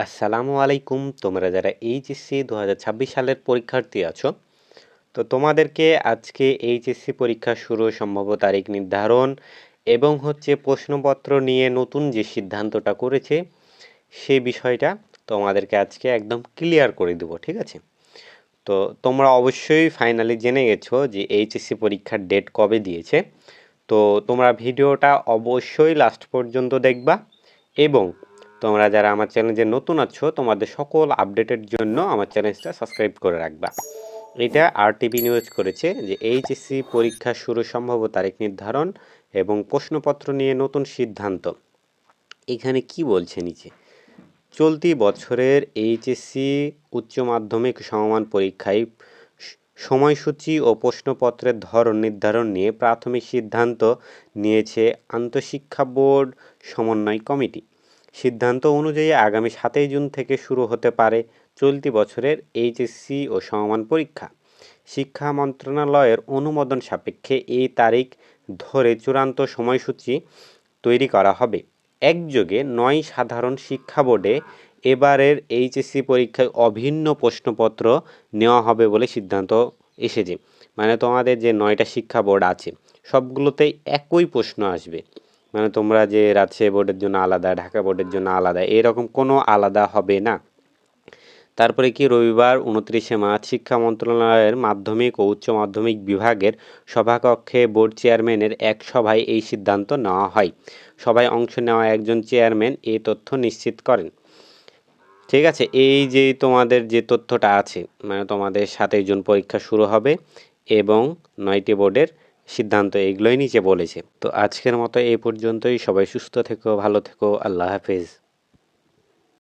আসসালামু আলাইকুম। তোমরা যারা এইচএসসি 2026 সালের পরীক্ষার্থী আছো, তো তোমাদেরকে আজকে এইচএসসি পরীক্ষা শুরু সম্ভাব্য তারিখ নির্ধারণ এবং প্রশ্নপত্র নিয়ে নতুন যে সিদ্ধান্তটা করেছে সেই বিষয়টা তোমাদেরকে আজকে একদম ক্লিয়ার করে দেব, ঠিক আছে? তো তোমরা অবশ্যই ফাইনালি জেনে গেছো যে এইচএসসি পরীক্ষার ডেট কবে দিয়েছে। তো তোমরা ভিডিওটা অবশ্যই লাস্ট পর্যন্ত দেখবা এবং তোমরা যারা আমার চ্যানেলে নতুন আছো তোমাদের সকল আপডেটের জন্য আমার চ্যানেলটা সাবস্ক্রাইব করে রাখবা। এটা আরটিভি নিউজ করেছে যে এইচএসসি পরীক্ষা শুরু সম্ভাব্য তারিখ নির্ধারণ এবং প্রশ্নপত্র নিয়ে নতুন সিদ্ধান্ত। এখানে কি বলছে নিচে, চলতি বছরের এইচএসসি উচ্চ মাধ্যমিক সমমান পরীক্ষায় সময়সূচি ও প্রশ্নপত্রের ধরন নির্ধারণ নিয়ে প্রাথমিক সিদ্ধান্ত নিয়েছে আন্তঃশিক্ষা বোর্ড সমন্বয় কমিটি। সিদ্ধান্ত অনুযায়ী আগামী 7 জুন থেকে শুরু হতে পারে চলতি বছরের এইচএসসি ও সমমান পরীক্ষা। শিক্ষা মন্ত্রণালয়ের অনুমোদন সাপেক্ষে এই তারিখ ধরে চূড়ান্ত সময়সূচি তৈরি করা হবে। একযোগে 9 সাধারণ শিক্ষা বোর্ডে এবারের এইচএসসি পরীক্ষায় অভিন্ন প্রশ্নপত্র নেওয়া হবে বলে সিদ্ধান্ত এসেছে। মানে তোমাদের যে 9টা শিক্ষা বোর্ড আছে সবগুলোতেই একই প্রশ্ন আসবে। মানে তোমরা যে রাজশাহী বোর্ডের জন্য আলাদা, ঢাকা বোর্ডের জন্য আলাদা, এরকম কোনো আলাদা হবে না। তারপরে কি রবিবার 29শে মার্চ শিক্ষা মন্ত্রণালয়ের মাধ্যমিক ও উচ্চ মাধ্যমিক বিভাগের সভাকক্ষে বোর্ড চেয়ারম্যানের এক সভায় এই সিদ্ধান্ত নেওয়া হয়। সভায় অংশ নেওয়া একজন চেয়ারম্যান এই তথ্য নিশ্চিত করেন। ঠিক আছে, এই যে তোমাদের যে তথ্যটা আছে, মানে তোমাদের 7 জুন পরীক্ষা শুরু হবে এবং 9টি বোর্ডের সিদ্ধান্ত, এগুলোই নিচে বলেছে। তো আজকের মতো এই পর্যন্তই। সবাই সুস্থ থেকো, ভালো থেকো, আল্লাহ হাফেজ।